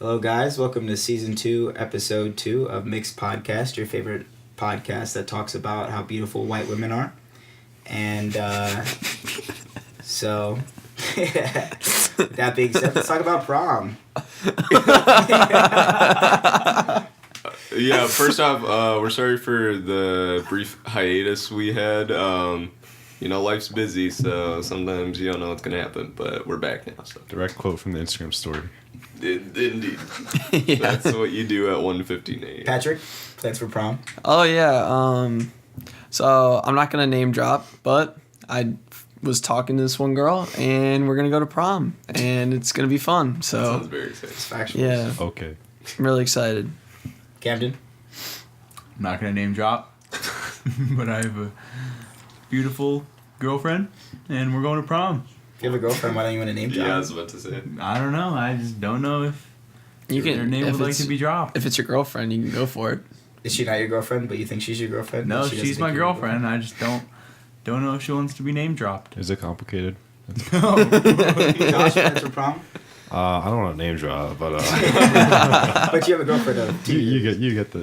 Hello, guys. Welcome to Season 2, Episode 2 of Mixed Podcast, your favorite podcast that talks about how beautiful white women are. And so, that being said, let's talk about prom. Yeah, first off, we're sorry for the brief hiatus we had. Life's busy, so sometimes you don't know what's going to happen, but we're back now. So. Direct quote from the Instagram story. Indeed. Yeah. That's what you do at 1:15 a.m. Patrick, plans for prom? Oh, yeah. So I'm not going to name drop, but I was talking to this one girl, and we're going to go to prom, and it's going to be fun. That So, sounds very exciting. It's factual. yeah, Okay. I'm really excited. Camden? I'm not gonna name drop, but I have a beautiful girlfriend, and we're going to prom. If you have a girlfriend, why don't you want to name drop? Yeah, I was about to say. I don't know. I just don't know if You their name if would like it's- to be dropped. If it's your girlfriend, you can go for it. Is she not your girlfriend, but you think she's your girlfriend? No, But she doesn't she's think my you're your girlfriend. I just don't know if she wants to be name dropped. Is it complicated? Josh, plans for prom? I don't want to name drop, but But you have a girlfriend of 2 years. you get the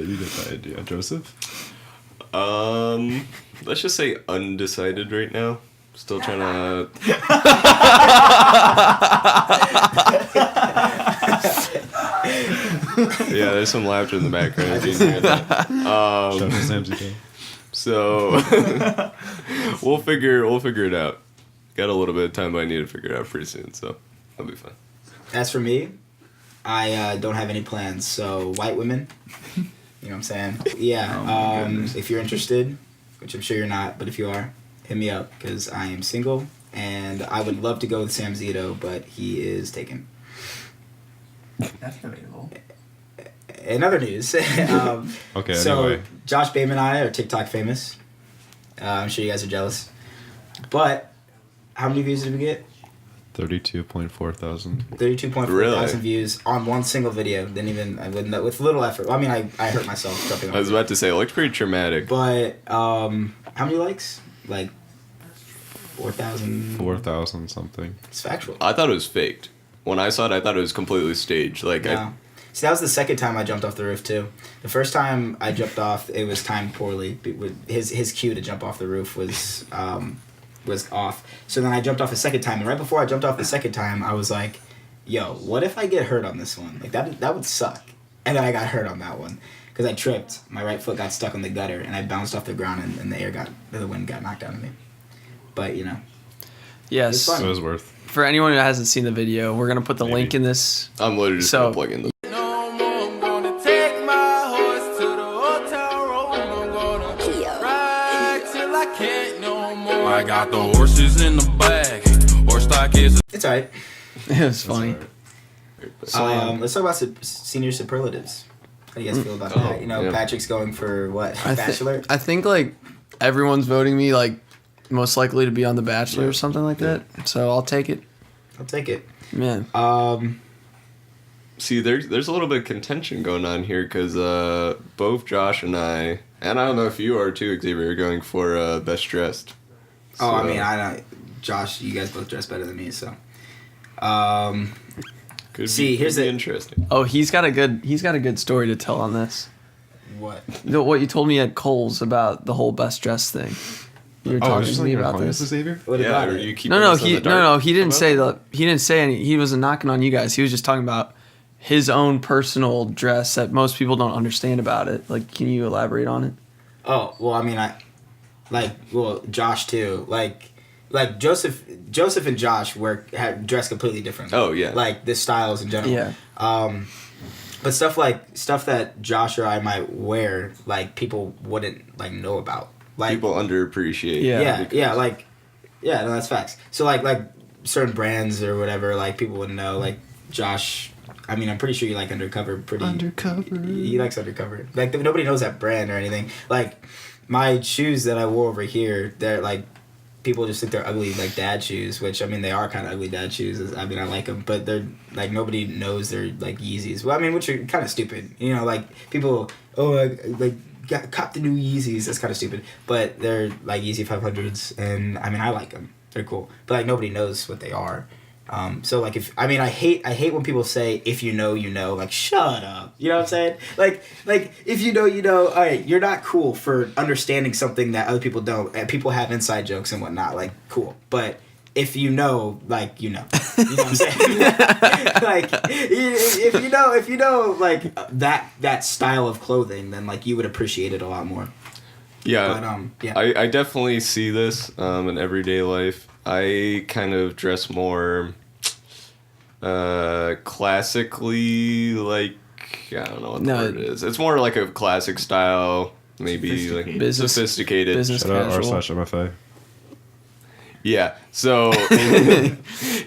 idea, Joseph. Let's just say undecided right now. Still trying to. Yeah, there's some laughter in the background. If you can hear that. Shout out to Samsy Day. So we'll figure it out. Got a little bit of time, but I need to figure it out pretty soon, so that'll be fine. As for me, I don't have any plans. So white women, you know what I'm saying? Yeah. Oh my goodness. If you're interested, which I'm sure you're not, but if you are, hit me up because I am single and I would love to go with Sam Zito, but he is taken. That's debatable. In other news, Okay, so anyway. Josh Bateman and I are TikTok famous. I'm sure you guys are jealous. But how many views did we get? 32.4 thousand. 32.4 Really? thousand views on one single video. I wouldn't with little effort. I mean, I hurt myself jumping on I was it. about to say, it looks pretty traumatic. But how many likes? Like 4,000. 4,000 something. It's factual. I thought it was faked. When I saw it, I thought it was completely staged. Like, No. See, that was the second time I jumped off the roof too. The first time I jumped off, it was timed poorly. His cue to jump off the roof was off. So then I jumped off a second time, and right before I jumped off the second time, I was like, "Yo, what if I get hurt on this one? Like that would suck." And then I got hurt on that one because I tripped. My right foot got stuck on the gutter, and I bounced off the ground, and the wind got knocked out of me. But you know, Yes. It's fun. So it was worth. For anyone who hasn't seen the video, we're going to put the Maybe. link in this. I'm literally just So- gonna plug in the. No more, I'm gonna take my horse to the hotel room. I'm gonna ride till I can't no more. I got the horses in the bag. Horse stock is it's alright. It was funny. Let's talk about senior superlatives. How do you guys feel about Oh, that? You know, yeah. Patrick's going for what? Bachelor? I think like everyone's voting me like most likely to be on The Bachelor or something like that. So I'll take it. I'll take it. Man. See, there's a little bit of contention going on here because both Josh and I don't know if you are too, Xavier, are going for best dressed. Oh, I So, mean, I don't. Josh, you guys both dress better than me, so. could see, here's could be the- interesting. Oh, he's got a good story to tell on this. What? What you told me at Kohl's about the whole best dress thing. You were Oh, talking is to this me like about this. Xavier? What Yeah, about are it? you keeping No, us in the dark no, he didn't about say that? that. He didn't say any. He wasn't knocking on you guys. He was just talking about his own personal dress that most people don't understand about it. Like, can you elaborate on it? Oh, well, I mean, Josh too. Like Joseph and Josh had dressed completely different. Oh, yeah. Like the styles in general. Yeah. But stuff that Josh or I might wear, like people wouldn't like know about. Like People underappreciate. Yeah. No, that's facts. So like certain brands or whatever, like people wouldn't know. Like Josh, I mean, I'm pretty sure you like Undercover. Undercover. He likes Undercover. Like nobody knows that brand or anything. Like my shoes that I wore over here, they're like people just think they're ugly, like dad shoes. Which I mean, they are kind of ugly dad shoes. I mean, I like them, but they're like nobody knows they're like Yeezys. Well, I mean, which are kind of stupid. You know, like people, cop the new Yeezys. That's kind of stupid, but they're like Yeezy 500s, and I mean, I like them. They're cool, but like nobody knows what they are. So like I hate when people say if you know you know, like shut up, you know what I'm saying? Like if you know you know, all right, you're not cool for understanding something that other people don't, and people have inside jokes and whatnot, like cool, but if you know, like you know what I'm saying? Like if you know like that style of clothing, then like you would appreciate it a lot more. Yeah, But, yeah. I definitely see this in everyday life. I kind of dress more classically, like, I don't know what the word is. It's more like a classic style, maybe like Business- sophisticated. business Shout out casual. r/MFA. Yeah, so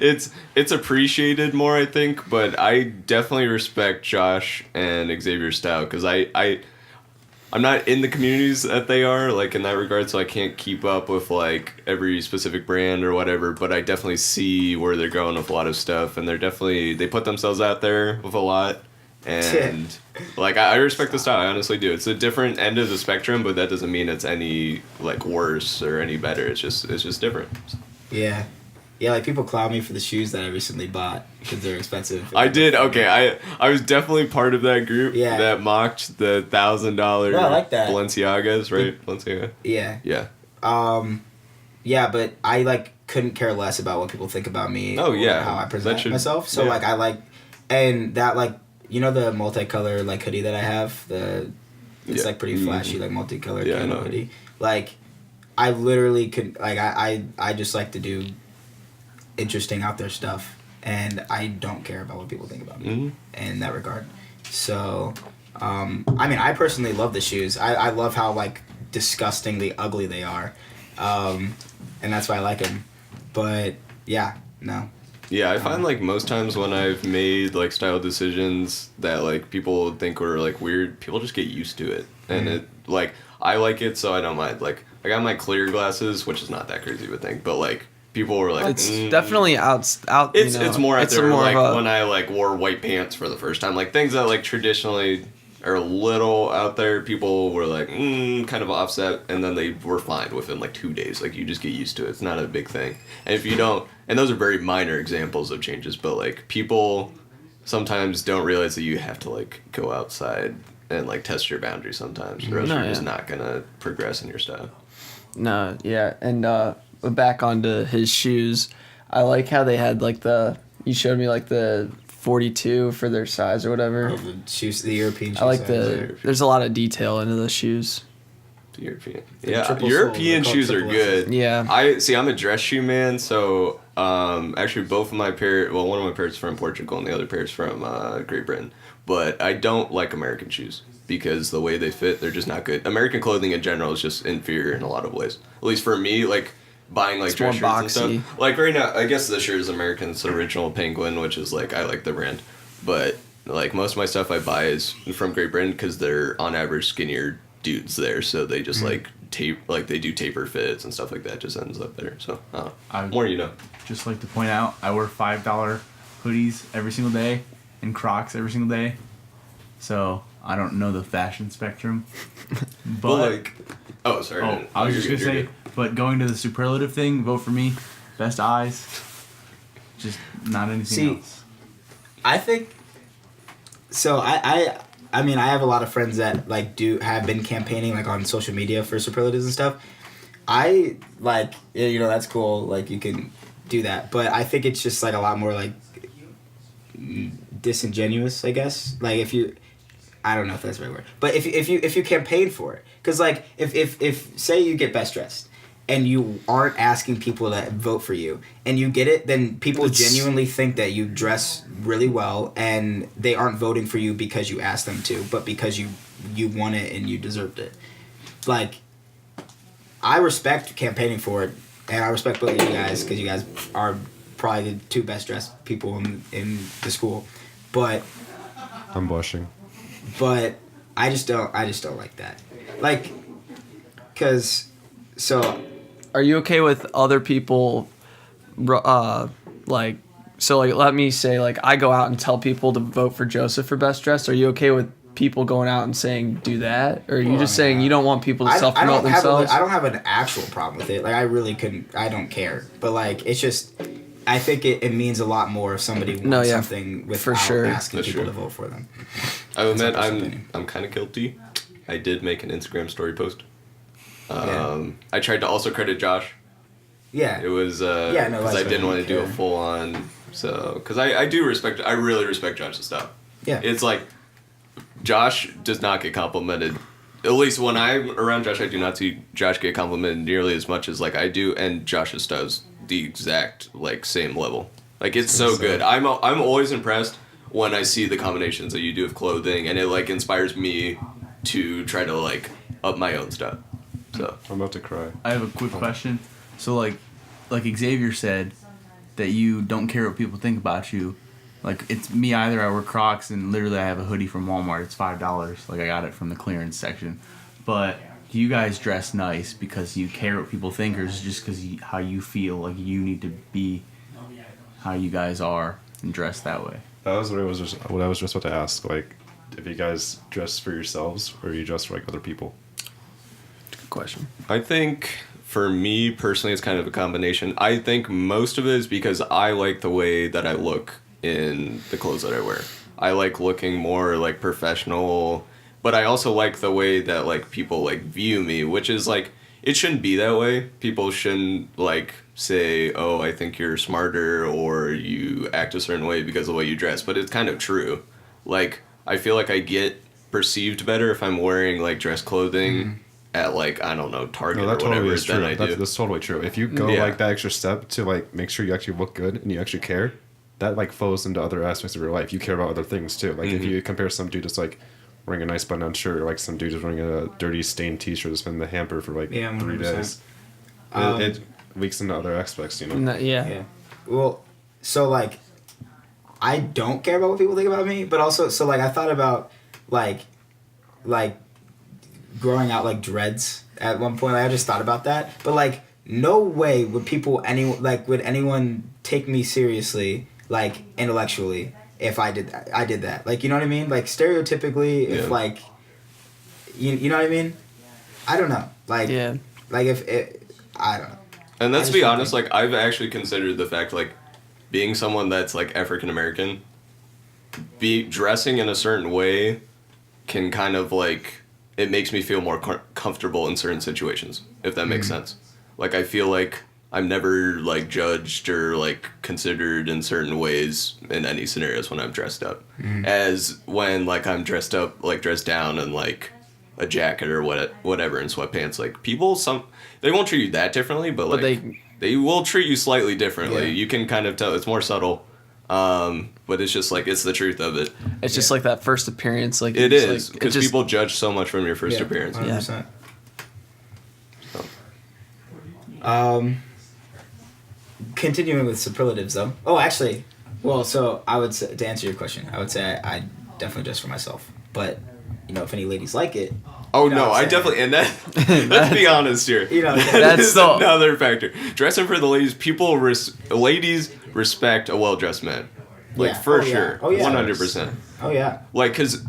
it's appreciated more, I think, but I definitely respect Josh and Xavier's style because I'm not in the communities that they are, like, in that regard, so I can't keep up with, like, every specific brand or whatever, but I definitely see where they're going with a lot of stuff, and they put themselves out there with a lot, and, like, I respect the style, I honestly do. It's a different end of the spectrum, but that doesn't mean it's any, like, worse or any better. It's just different. Yeah. Yeah, like people clown me for the shoes that I recently bought because they're expensive. I did, okay, I was definitely part of that group Yeah. that mocked the $1,000 No, I like that. Balenciagas, right? Balenciaga? Yeah. Yeah. Yeah, but I like couldn't care less about what people think about me. Oh, or yeah. how I That present should- myself. So yeah. like I like, and that like the multicolor like hoodie that I have. It's Yeah. like pretty flashy like multicolored Yeah, I camo know. hoodie. Like I literally could like I just like to do interesting out there stuff, and I don't care about what people think about me in that regard. So, I mean, I personally love the shoes. I love how like disgustingly ugly they are, and that's why I like them. But yeah, no. Yeah, I find like most times when I've made like style decisions that like people think were like weird, people just get used to it, and it like I like it, so I don't mind. Like I got my clear glasses, which is not that crazy of a thing, but like people were like, It's definitely out. It's more out there. more Like of a- when I like wore white pants for the first time, like things that like traditionally are a little out there. People were like, kind of offset, and then they were fine within like 2 days. Like you just get used to it. It's not a big thing. And if you don't, and those are very minor examples of changes, but like people sometimes don't realize that you have to like go outside and like test your boundaries sometimes, or else No, you're just yeah. not gonna progress in your style. No, yeah, and back onto his shoes. I like how they had like you showed me like the 42 for their size or whatever. The shoes, the European shoes. I like there's a lot of detail into the shoes. European. The Yeah, triple European sole, they're shoes called are triple S's. good. Yeah. I'm a dress shoe man, so actually both of my one of my parents from Portugal and the other parents from Great Britain. But I don't like American shoes because the way they fit, they're just not good. American clothing in general is just inferior in a lot of ways. At least for me, like buying like It's dress more shirts and boxy. stuff. Like right now, I guess this shirt is American's original Penguin, which is like I like the brand, but like most of my stuff I buy is from Great Britain because they're on average skinnier dudes there, so they just like they do taper fits and stuff like that. Just ends up there. So more you know. Just like to point out, I wear $5 hoodies every single day and Crocs every single day. So I don't know the fashion spectrum. But like, oh sorry. I was You're just good, gonna you're say, but going to the superlative thing, vote for me. Best eyes. Just not anything See, else. I think so. I mean, I have a lot of friends that like have been campaigning like on social media for superlatives and stuff. I like, that's cool. Like you can do that, but I think it's just like a lot more like disingenuous, I guess. Like I don't know if that's the right word, but if you campaign for it, because like if say you get best dressed and you aren't asking people to vote for you and you get it, then people genuinely think that you dress really well and they aren't voting for you because you asked them to, but because you won it and you deserved it. Like, I respect campaigning for it, and I respect both of you guys because you guys are probably the two best dressed people in the school, but I'm blushing. I just don't like that. Like, cause so. Are you okay with other people, like, so like let me say like I go out and tell people to vote for Joseph for best dressed. Are you okay with people going out and saying do that, or are you just saying you don't want people to self promote themselves? I don't have an actual problem with it. Like I really couldn't. I don't care. But like it's just I think it means a lot more if somebody wants No, yeah, something without for sure. asking That's people true. to vote for them. I will admit, That's my opinion. I'm kind of guilty. I did make an Instagram story post. Yeah. I tried to also credit Josh. Yeah. It was Yeah, no, because that's I didn't right. want to do a Yeah. full on. So because I do respect, I really respect Josh's stuff. Yeah. It's like Josh does not get complimented. At least when I'm around Josh, I do not see Josh get complimented nearly as much as like I do, and Josh's does the exact like same level. Like it's so good. I'm always impressed when I see the combinations that you do of clothing, and it like inspires me to try to like up my own stuff. So I'm about to cry. I have a quick question. So like Xavier said that you don't care what people think about you. Like it's me either. I wear Crocs and literally I have a hoodie from Walmart. It's $5. Like I got it from the clearance section. But do you guys dress nice because you care what people think, or is it just because how you feel like you need to be how you guys are and dress that way? That was what I was just about to ask. Like, if you guys dress for yourselves or you dress for like other people. Good question. I think for me personally, it's kind of a combination. I think most of it is because I like the way that I look in the clothes that I wear. I like looking more like professional, but I also like the way that like people like view me, which is like it shouldn't be that way. People shouldn't like say, "Oh, I think you're smarter," or you act a certain way because of the way you dress, but it's kind of true. Like I feel like I get perceived better if I'm wearing like dress clothing at like I don't know Target No, that or whatever totally is than true. I do. That's totally true. If you go Yeah. like that extra step to like make sure you actually look good and you actually care, that like flows into other aspects of your life. You care about other things too. Like if you compare some dude that's like wearing a nice button-down shirt, or like some dude is wearing a dirty stained T-shirt that's been in the hamper for like Yeah, 3 100%. days, it leaks into other aspects. You know. No, yeah. Yeah. Well, so like, I don't care about what people think about me, but also, so like, I thought about like growing out like dreads at one point. Like, I just thought about that, but like, no way would would anyone take me seriously like intellectually if I did that. Like, you know what I mean? Like stereotypically, if Yeah. like, you know what I mean? I don't know. Like, Yeah. like if it, I don't know. And let's I be just honest, think- like I've actually considered the fact like being someone that's like African American, be dressing in a certain way can kind of like it makes me feel more comfortable in certain situations, if that makes sense. Like I feel like I'm never like judged or like considered in certain ways in any scenarios when I'm dressed up, as when like I'm dressed up like dressed down in like a jacket or whatever and sweatpants. Like people they won't treat you that differently, but like they will treat you slightly differently. Yeah. You can kind of tell it's more subtle, but it's just like it's the truth of it. It's just like that first appearance. Like It it's is like, because people judge so much from your first appearance. 100%. So. Continuing with superlatives, though. Oh, actually, well, so I would say, to answer your question, I would say I definitely dress for myself. But, you know, if any ladies like it, Oh You know no, what I'm I saying? definitely and that. Let's be honest here. You know, That that's is the- another factor. Dressing for the ladies, ladies respect a well dressed man, like Yeah. for Oh, yeah. sure, Oh, yeah. 100%. oh yeah, Like, cause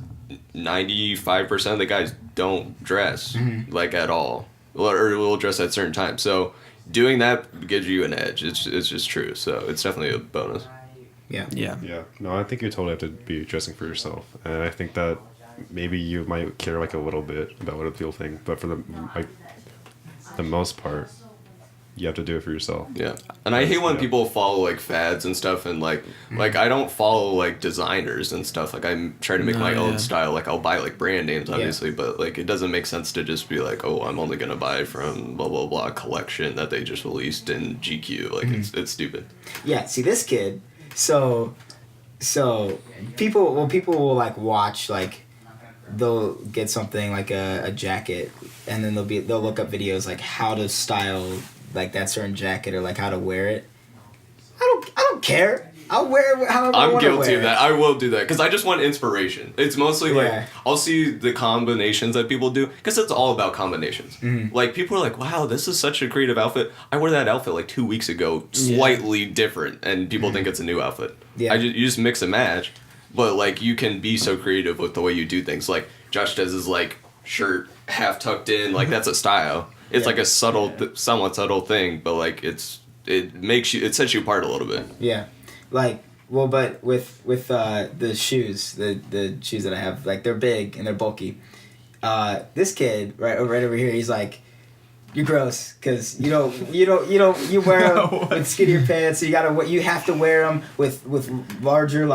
95% of the guys don't dress like at all, or will dress at certain times. So doing that gives you an edge. It's just true. So it's definitely a bonus. yeah. Yeah. Yeah, no, I think you totally have to be dressing for yourself, and I think that maybe you might care like a little bit about what other people think, but for the most part, you have to do it for yourself. Yeah, and I hate when Yeah. people follow like fads and stuff, and like I don't follow like designers and stuff. Like I try to make my No, own yeah. style. Like I'll buy like brand names, obviously, but like it doesn't make sense to just be like, oh, I'm only gonna buy from blah blah blah collection that they just released in GQ. Like it's stupid. Yeah, see this kid, so people will like watch, like they'll get something like a jacket, and then they'll look up videos like how to style like that certain jacket or like how to wear it. I don't care. I'll wear it however I I'm want to guilty wear of it. that. I will do that because I just want inspiration. It's mostly like Yeah. I'll see the combinations that people do because it's all about combinations. Like people are like, "Wow, this is such a creative outfit." I wore that outfit like 2 weeks ago, slightly different, and people think it's a new outfit. Yeah. You just mix and match, but like you can be so creative with the way you do things. Like Josh does his like shirt half tucked in, like that's a style. It's Yeah. like a subtle, somewhat subtle thing, but like it's it sets you apart a little bit. Yeah, like but with the shoes, the shoes that I have, like they're big and they're bulky. This kid right over here, he's like, you're gross because you wear them with skinnier pants. So you have to wear them with larger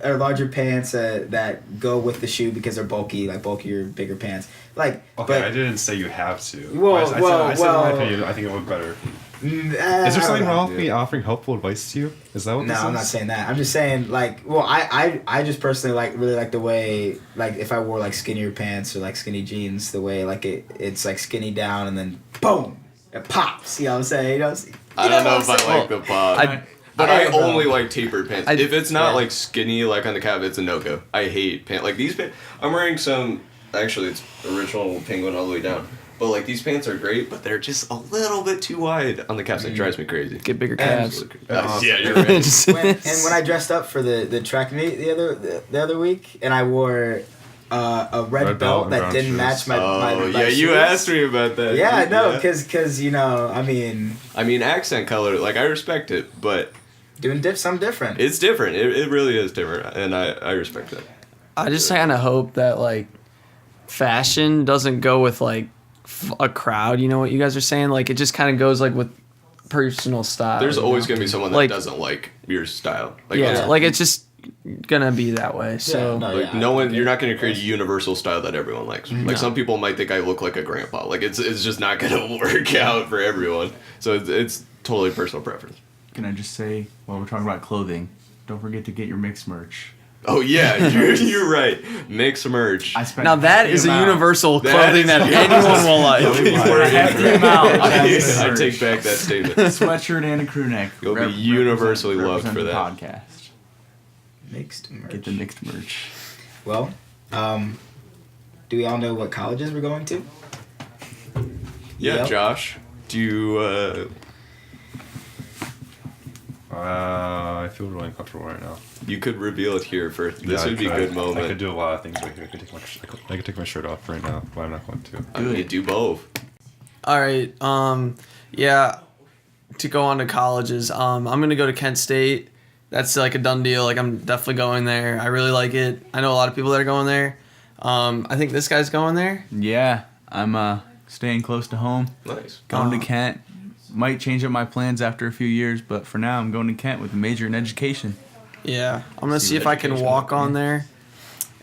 larger pants that go with the shoe because they're bulky, like bulkier, bigger pants. Like, Okay, but I didn't say you have to. Well, I said in my opinion, I think it would better. Is there something wrong with me offering helpful advice to you? Is that what No, this is? I'm not saying that. I'm just saying I just personally really like the way, like, if I wore like skinnier pants or like skinny jeans, the way like it's like skinny down and then boom, it pops. You know what I'm saying? I don't know if I like the pop. But I only like tapered pants. If it's not like skinny, like on the calf, it's a no-go. I hate pants. Like these pants, I'm wearing some, actually it's original Penguin all the way down. But like these pants are great, but they're just a little bit too wide on the calves. It drives me crazy. Get bigger calves. Yeah, you're right. And when I dressed up for the track meet the other week, and I wore a red belt that brown didn't shoes. match my Yeah, you shoes. asked me about that. Yeah, no, because I mean, accent color, like I respect it, but doing something different. it's different. It really is different, and I respect that. I just kind of hope that like fashion doesn't go with like a crowd. You know what you guys are saying? Like it just kind of goes like with personal style. There's you always know? gonna be someone that Like- doesn't like your style. Like, Yeah, like it's just gonna be that way. So no. Like Yeah, no one, I you're not going to create a universal style that everyone likes. Like some people might think I look like a grandpa. Like it's just not going to work out for everyone. So it's totally personal preference. Can I just say, while we're talking about clothing, don't forget to get your mixed merch. Oh yeah, you're right. Mix merch. I spent now that the is a amount- universal That clothing is- that anyone will like. I had the amount. I take back that statement. Sweatshirt and a crew neck. You'll be universally loved for represent that. the podcast. Mixed merch. Get the mixed merch. Well, do we all know what colleges we're going to? Yeah, Yep. Josh, do you? I feel really uncomfortable right now. You could reveal it here for this Yeah, would be a I good could. moment. I could do a lot of things right here. I could take my shirt off right now, but I'm not going to. I mean, you do both. All right. Yeah. To go on to colleges, I'm gonna go to Kent State. That's like a done deal. Like I'm definitely going there. I really like it. I know a lot of people that are going there. I think this guy's going there. Yeah, I'm staying close to home. Nice. Going to Kent. Might change up my plans after a few years, but for now I'm going to Kent with a major in education. Yeah. I'm gonna See see if I can education. walk on there,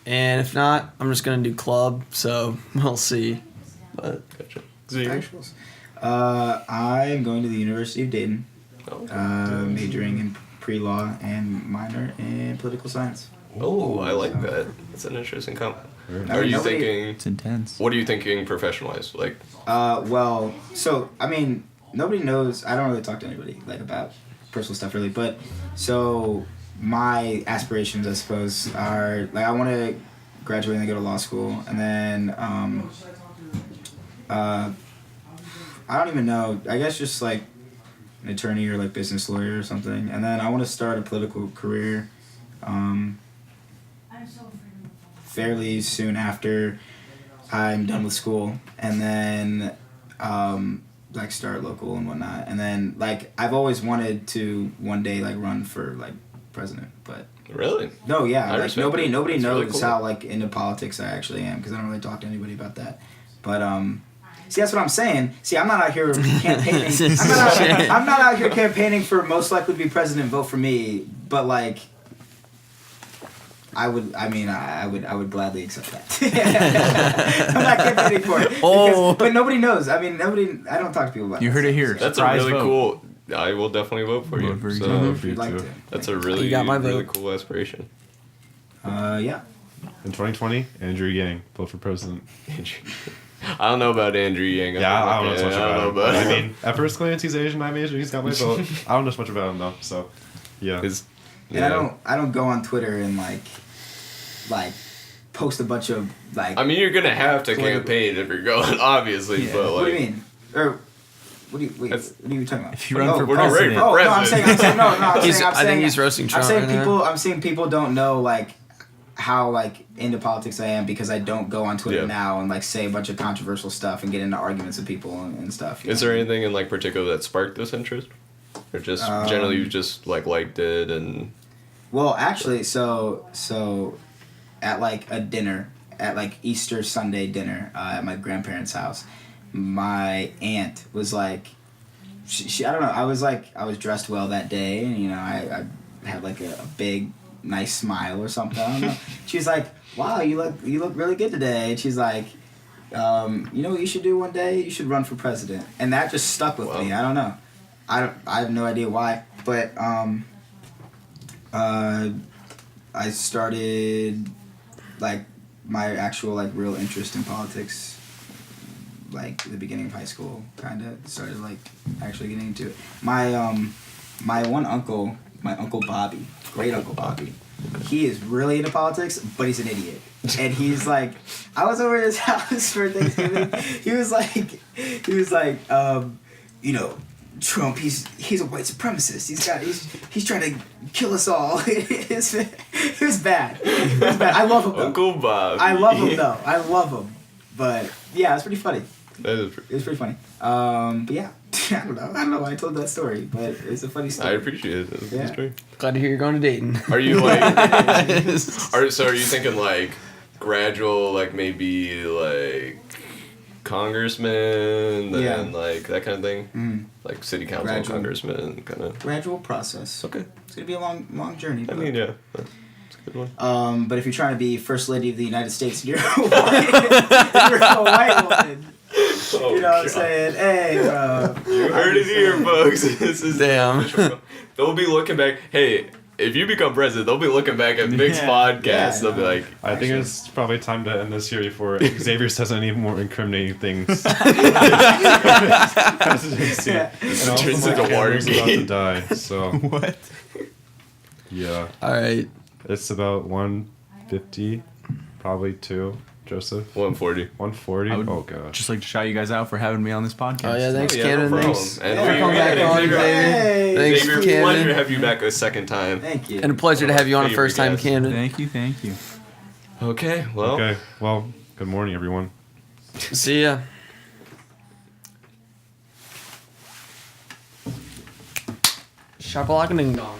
and if not, I'm just gonna do club. So we'll see. But Gotcha. Actuals. I'm going to the University of Dayton, majoring in pre-law and minor in political science. Oh, I like that. That's an interesting comment. I Are mean, you nobody- thinking? It's intense. What are you thinking professional-wise? Like, Well, so I mean, nobody knows. I don't really talk to anybody like about personal stuff really, but so my aspirations, I suppose, are like I want to graduate and then go to law school, and then I don't even know. I guess just like an attorney or like business lawyer or something, and then I want to start a political career. Fairly soon after I'm done with school, and then like start local and whatnot, and then like I've always wanted to one day like run for like president, but really? no, yeah, I like respect nobody it. knows That's really cool. how like into politics I actually am because I don't really talk to anybody about that, but see, that's what I'm saying. See, I'm not out here campaigning. I'm not out here campaigning for most likely to be president. Vote for me, but like. I would gladly accept that. I'm not campaigning for it. Oh. But nobody knows. I mean, I don't talk to people about You that heard it stuff, here. so That's a Surprise really vote. cool. I will definitely vote for you. Vote for you. So if you'd like to. that's a really, You got my really vote. cool aspiration. Yeah. In 2020, Andrew Yang, vote for president. I don't know about Andrew Yang. Yeah, I don't know so much I don't know about him. about I mean, at first glance, he's Asian. I'm Asian. He's got my vote. I don't know so much about him though. So, yeah. It's- And I don't go on Twitter and like post a bunch of like. I mean, you're gonna have to Political- campaign if you're going, obviously. Yeah. But like, what do you mean? Or what do you wait? That's- What are you talking about? If you run for we're not ready president, for Oh no, I'm saying no. I'm He's- saying, I think he's roasting Trump I'm saying right now. people. I'm saying people don't know like how like into politics I am because I don't go on Twitter Yeah. now and like say a bunch of controversial stuff and get into arguments with people and stuff. you is know? there anything in like particular that sparked this interest? or just generally you just like liked it and? Well, actually, so at like a dinner, at like Easter Sunday dinner at my grandparents' house, my aunt was like, she I don't know, I was dressed well that day, and you know I had like a big nice smile or something. I don't know. She was like, "Wow, you look really good today," and she's like, "You know what you should do one day? You should run for president," and that just stuck with me. I don't know, I have no idea why, but I started like my actual like real interest in politics like the beginning of high school. Kind of started like actually getting into it. My one uncle, my Uncle Bobby, great Uncle Bobby, he is really into politics, but he's an idiot. And he's like, I was over at his house for Thanksgiving. He was like, you know, Trump, he's a white supremacist. He's trying to kill us all. It was bad. I love him though. Uncle Bob. I love him though. I love him. But yeah, it's pretty funny. It was pretty funny. But yeah, I don't know why I told that story, but it's a funny story. I appreciate it. That's a good story. Glad to hear you're going to Dayton. Are you like? are you thinking like gradual, like maybe like congressman, then like that kind of thing, like city council, congressman, kind of gradual process. Okay, it's gonna be a long journey. I mean, yeah, it's a good one. But if you're trying to be first lady of the United States, and you're a white woman. Oh, you know what I'm saying? Hey, bro. You heard it here, folks. This is damn. They'll be looking back. Hey, if you become president, they'll be looking back at Mixed Podcast. Yeah, they'll be like, I think it's probably time to end this here before Xavier says any more incriminating things. Yeah. And also Turns my into camera's about to Watergate. die, so What? yeah. All right. It's about 150, probably 2. Joseph? 140. 140? I would Oh, gosh. just like to shout you guys out for having me on this podcast. Oh yeah, thanks, Yeah, Camden. no problem. Thanks. And Yeah, we come back yeah, on, Xavier, Hey. Thanks, Xavier, Camden. pleasure to have you back a second time. Thank you. And a pleasure to have you on a Favorite first time, guest. Camden. Thank you. Okay, well. Okay, well, good morning, everyone. See ya. Sharp ding dong.